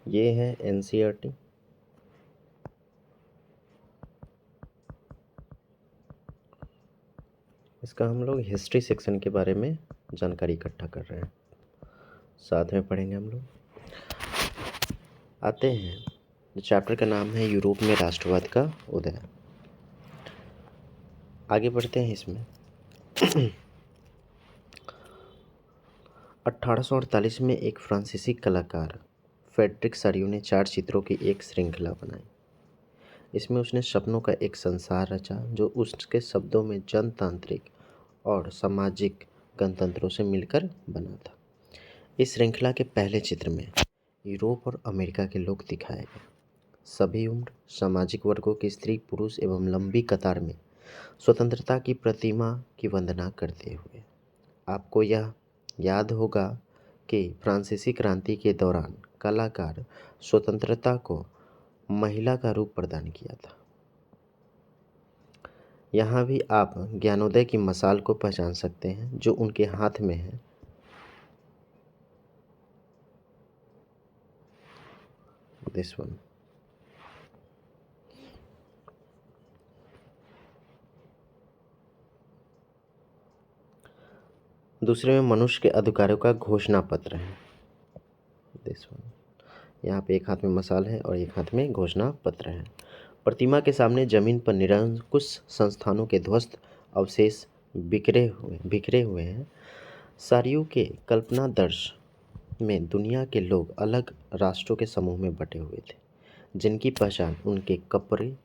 ये है एनसीईआरटी। इसका हम लोग हिस्ट्री सेक्शन के बारे में जानकारी इकट्ठा कर रहे हैं, साथ में पढ़ेंगे हम लोग। आते हैं, चैप्टर का नाम है यूरोप में राष्ट्रवाद का उदय। आगे बढ़ते हैं इसमें। 1848 में एक फ्रांसीसी कलाकार फ्रेडरिक सारियो ने 4 चित्रों की एक श्रृंखला बनाई। इसमें उसने सपनों का एक संसार रचा जो उसके शब्दों में जनतांत्रिक और सामाजिक गणतंत्रों से मिलकर बना था। इस श्रृंखला के पहले चित्र में यूरोप और अमेरिका के लोग दिखाए गए, सभी उम्र, सामाजिक वर्गों के स्त्री पुरुष एवं लंबी कतार में स्वतंत्रता की प्रतिमा की वंदना करते हुए। आपको यह याद होगा कि फ्रांसीसी क्रांति के दौरान कलाकार स्वतंत्रता को महिला का रूप प्रदान किया था। यहाँ भी आप ज्ञानोदय की मशाल को पहचान सकते हैं जो उनके हाथ में है। This one. दूसरे में मनुष्य के अधिकारों का घोषणा पत्र है। This one. यहाँ पे एक हाथ में मशाल है और एक हाथ में घोषणा पत्र है। प्रतिमा के सामने जमीन पर निरंकुश संस्थानों के ध्वस्त अवशेष बिखरे हुए हैं। सारियो के कल्पनादर्श में दुनिया के लोग अलग राष्ट्रों के समूह में बटे हुए थे, जिनकी पहचान उनके कपड़े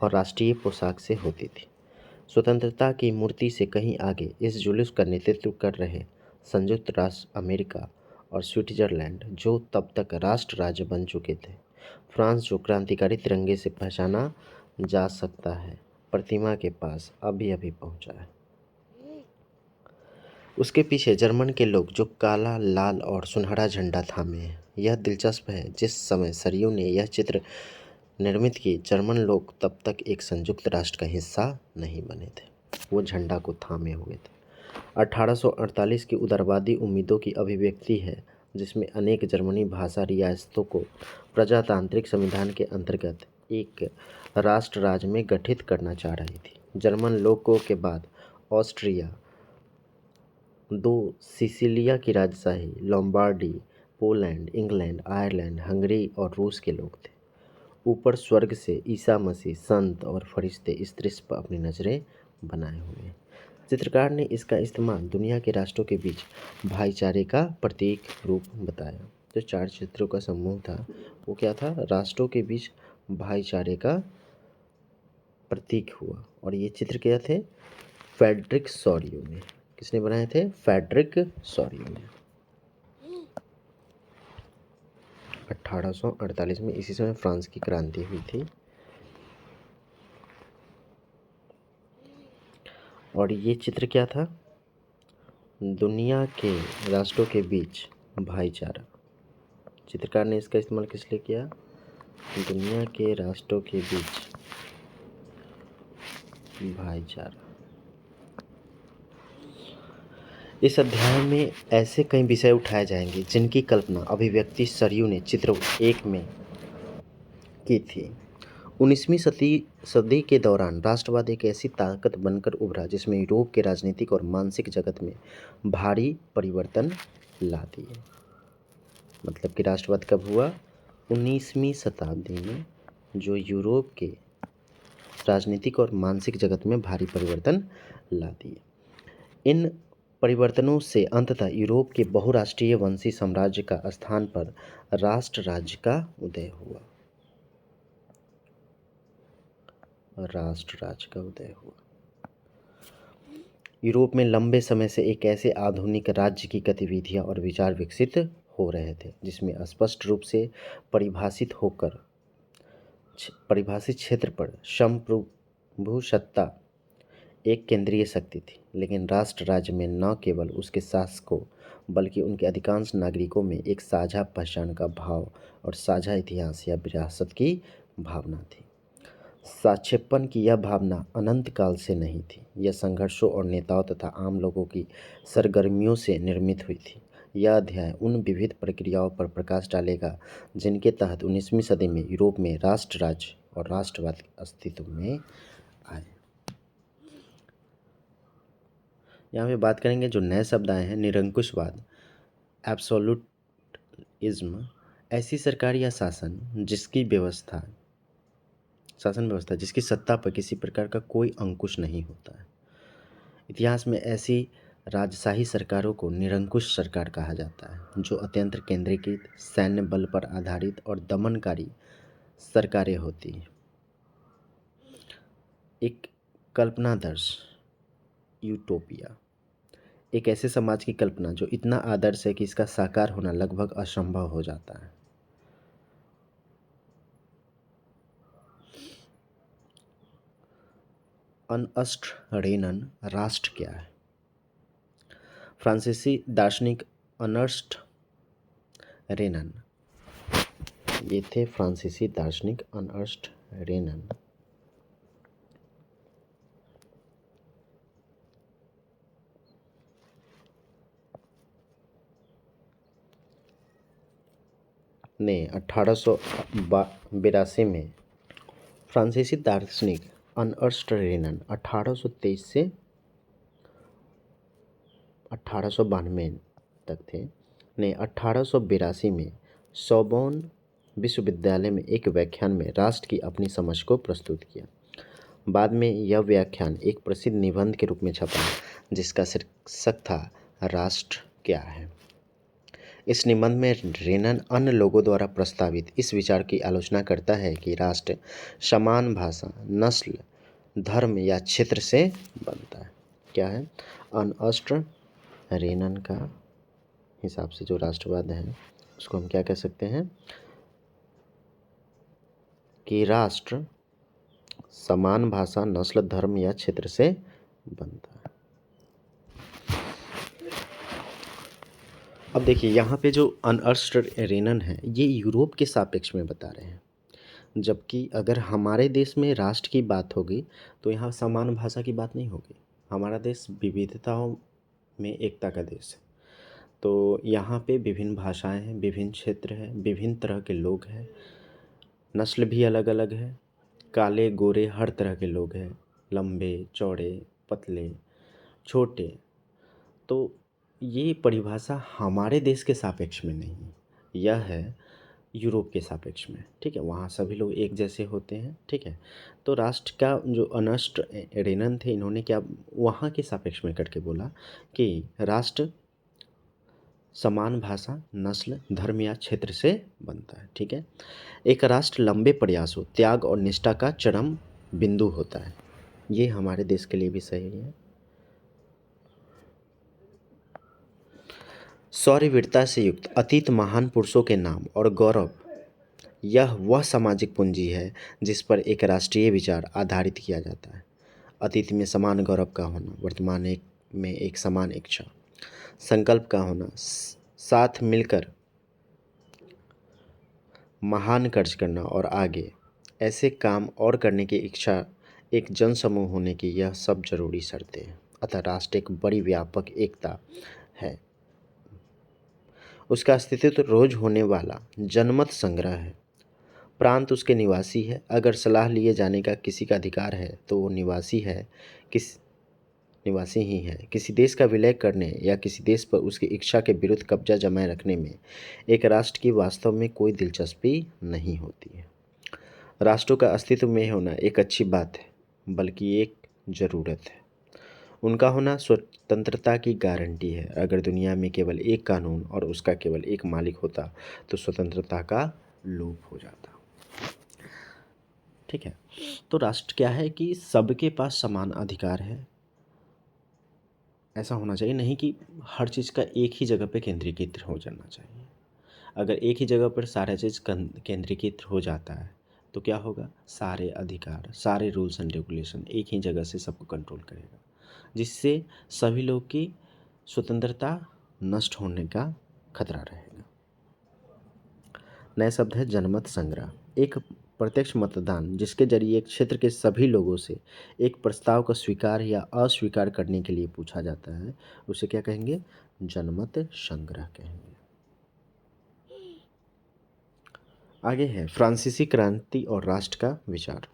और राष्ट्रीय पोशाक से होती थी। स्वतंत्रता की मूर्ति से कहीं आगे इस जुलूस का नेतृत्व कर रहे संयुक्त राष्ट्र अमेरिका और स्विट्जरलैंड, जो तब तक राष्ट्र राज्य बन चुके थे। फ्रांस, जो क्रांतिकारी तिरंगे से पहचाना जा सकता है, प्रतिमा के पास अभी अभी पहुंचा है। उसके पीछे जर्मन के लोग जो काला, लाल और सुनहरा झंडा थामे हैं। यह दिलचस्प है, जिस समय सारियो ने यह चित्र निर्मित की, जर्मन लोग तब तक एक संयुक्त राष्ट्र का हिस्सा नहीं बने थे, वो झंडा को थामे हुए थे। 1848 की उदारवादी उम्मीदों की अभिव्यक्ति है, जिसमें अनेक जर्मनी भाषा रियासतों को प्रजातांत्रिक संविधान के अंतर्गत एक राष्ट्र राज्य में गठित करना चाह रही थी। जर्मन लोगों के बाद ऑस्ट्रिया, 2 सिसिलिया की राजशाही, Lombardy, Poland, England, Ireland, Hungary और रूस के लोग थे। ऊपर स्वर्ग से ईसा मसीह, संत और फरिश्ते इस दृश्य पर अपनी नज़रें बनाए हुए हैं। चित्रकार ने इसका इस्तेमाल दुनिया के राष्ट्रों के बीच भाईचारे का प्रतीक रूप बताया। जो 4 चित्रों का समूह था, वो क्या था? राष्ट्रों के बीच भाईचारे का प्रतीक हुआ। और ये चित्र क्या थे? फ्रेडरिक सारियो ने। किसने बनाए थे? फ्रेडरिक सारियो ने। 1848 में इसी समय फ्रांस की क्रांति हुई थी। और ये चित्र क्या था? दुनिया के राष्ट्रों के बीच भाईचारा। चित्रकार ने इसका इस्तेमाल किस लिए किया? दुनिया के राष्ट्रों के बीच भाईचारा। इस अध्याय में ऐसे कई विषय उठाए जाएंगे जिनकी कल्पना अभिव्यक्ति सारियो ने चित्र 1 में की थी। 19वीं सदी के दौरान राष्ट्रवाद एक ऐसी ताकत बनकर उभरा जिसमें यूरोप के राजनीतिक और मानसिक जगत में भारी परिवर्तन ला दिए। मतलब कि राष्ट्रवाद कब हुआ? 19वीं शताब्दी में, जो यूरोप के राजनीतिक और मानसिक जगत में भारी परिवर्तन ला दिए। इन परिवर्तनों से अंततः यूरोप के बहुराष्ट्रीय वंशी साम्राज्य का स्थान पर राष्ट्र राज्य का उदय हुआ। राष्ट्र राज्य का उदय हुआ। यूरोप में लंबे समय से एक ऐसे आधुनिक राज्य की गतिविधियां और विचार विकसित हो रहे थे जिसमें स्पष्ट रूप से परिभाषित क्षेत्र पर संप्रभु सत्ता एक केंद्रीय शक्ति थी। लेकिन राष्ट्र राज्य में न केवल उसके शासकों बल्कि उनके अधिकांश नागरिकों में एक साझा पहचान का भाव और साझा इतिहास या विरासत की भावना थी। साझेपन की यह भावना अनंत काल से नहीं थी, यह संघर्षों और नेताओं तथा आम लोगों की सरगर्मियों से निर्मित हुई थी। यह अध्याय उन विविध प्रक्रियाओं पर प्रकाश डालेगा जिनके तहत 19वीं सदी में यूरोप में राष्ट्र राज्य और राष्ट्रवाद अस्तित्व में आए। यहाँ पे बात करेंगे जो नए शब्द आए हैं, निरंकुशवाद, एब्सोल्यूटिज्म, ऐसी सरकार या शासन व्यवस्था जिसकी सत्ता पर किसी प्रकार का कोई अंकुश नहीं होता है। इतिहास में ऐसी राजशाही सरकारों को निरंकुश सरकार कहा जाता है, जो अत्यंत केंद्रीकृत, सैन्य बल पर आधारित और दमनकारी सरकारें होती हैं। एक कल्पनादर्श, यूटोपिया, एक ऐसे समाज की कल्पना जो इतना आदर्श है कि इसका साकार होना लगभग असंभव हो जाता है। अनअर्स्ट-रेनन राष्ट्र क्या है? फ्रांसीसी दार्शनिक अर्नस्ट रेनन, ये थे फ्रांसीसी दार्शनिक अर्नस्ट रेनन। ने 1882 में फ्रांसीसी दार्शनिक अर्नस्ट रेनन 1823 से 1892 तक थे, ने 1882 में सोर्बोन विश्वविद्यालय में एक व्याख्यान में राष्ट्र की अपनी समझ को प्रस्तुत किया। बाद में यह व्याख्यान एक प्रसिद्ध निबंध के रूप में छपा, जिसका शीर्षक था राष्ट्र क्या है। इस निबंध में रेनन अन्य लोगों द्वारा प्रस्तावित इस विचार की आलोचना करता है कि राष्ट्र समान भाषा, नस्ल, धर्म या क्षेत्र से बनता है। क्या है? अर्नस्ट रेनन का हिसाब से जो राष्ट्रवाद है उसको हम क्या कह सकते हैं कि राष्ट्र समान भाषा, नस्ल, धर्म या क्षेत्र से बनता है। अब देखिए यहाँ पे जो अर्नस्ट रेनन है ये यूरोप के सापेक्ष में बता रहे हैं, जबकि अगर हमारे देश में राष्ट्र की बात होगी तो यहाँ समान भाषा की बात नहीं होगी। हमारा देश विविधताओं में एकता का देश है, तो यहाँ पे विभिन्न भाषाएं हैं, विभिन्न क्षेत्र हैं, विभिन्न तरह के लोग हैं, नस्ल भी अलग अलग है, काले गोरे हर तरह के लोग हैं, लंबे चौड़े पतले छोटे। तो ये परिभाषा हमारे देश के सापेक्ष में नहीं है, यह है यूरोप के सापेक्ष में। ठीक है, वहाँ सभी लोग एक जैसे होते हैं। ठीक है, तो राष्ट्र का जो अर्नस्ट रेनन थे, इन्होंने क्या वहाँ के सापेक्ष में करके बोला कि राष्ट्र समान भाषा, नस्ल, धर्म या क्षेत्र से बनता है। ठीक है, एक राष्ट्र लंबे प्रयासों, त्याग और निष्ठा का चरम बिंदु होता है। ये हमारे देश के लिए भी सही है। शौर्य वीरता से युक्त अतीत महान पुरुषों के नाम और गौरव, यह वह सामाजिक पूंजी है जिस पर एक राष्ट्रीय विचार आधारित किया जाता है। अतीत में समान गौरव का होना, वर्तमान में एक समान इच्छा, संकल्प का होना, साथ मिलकर महान कार्य करना और आगे ऐसे काम और करने की इच्छा, एक जनसमूह होने की, यह सब जरूरी शर्तें हैं। अतः राष्ट्र एक बड़ी व्यापक एकता है। उसका अस्तित्व रोज होने वाला जनमत संग्रह है। प्रांत उसके निवासी है। अगर सलाह लिए जाने का किसी का अधिकार है तो वो निवासी ही है। किसी देश का विलय करने या किसी देश पर उसकी इच्छा के विरुद्ध कब्जा जमाए रखने में एक राष्ट्र की वास्तव में कोई दिलचस्पी नहीं होती है। राष्ट्रों का अस्तित्व में होना एक अच्छी बात है, बल्कि एक ज़रूरत है। उनका होना स्वतंत्रता की गारंटी है। अगर दुनिया में केवल एक कानून और उसका केवल एक मालिक होता तो स्वतंत्रता का लोप हो जाता। ठीक है, तो राष्ट्र क्या है कि सबके पास समान अधिकार है। ऐसा होना चाहिए नहीं कि हर चीज़ का एक ही जगह पे केंद्रीकृत हो जाना चाहिए। अगर एक ही जगह पर सारा चीज़ केंद्रीकृत हो जाता है तो क्या होगा, सारे अधिकार, सारे रूल्स एंड रेगुलेशन एक ही जगह से सबको कंट्रोल करेगा, जिससे सभी लोग की स्वतंत्रता नष्ट होने का खतरा रहेगा। नया शब्द है जनमत संग्रह। एक प्रत्यक्ष मतदान, जिसके जरिए एक क्षेत्र के सभी लोगों से एक प्रस्ताव को स्वीकार या अस्वीकार करने के लिए पूछा जाता है, उसे क्या कहेंगे? जनमत संग्रह कहेंगे। आगे है फ्रांसीसी क्रांति और राष्ट्र का विचार।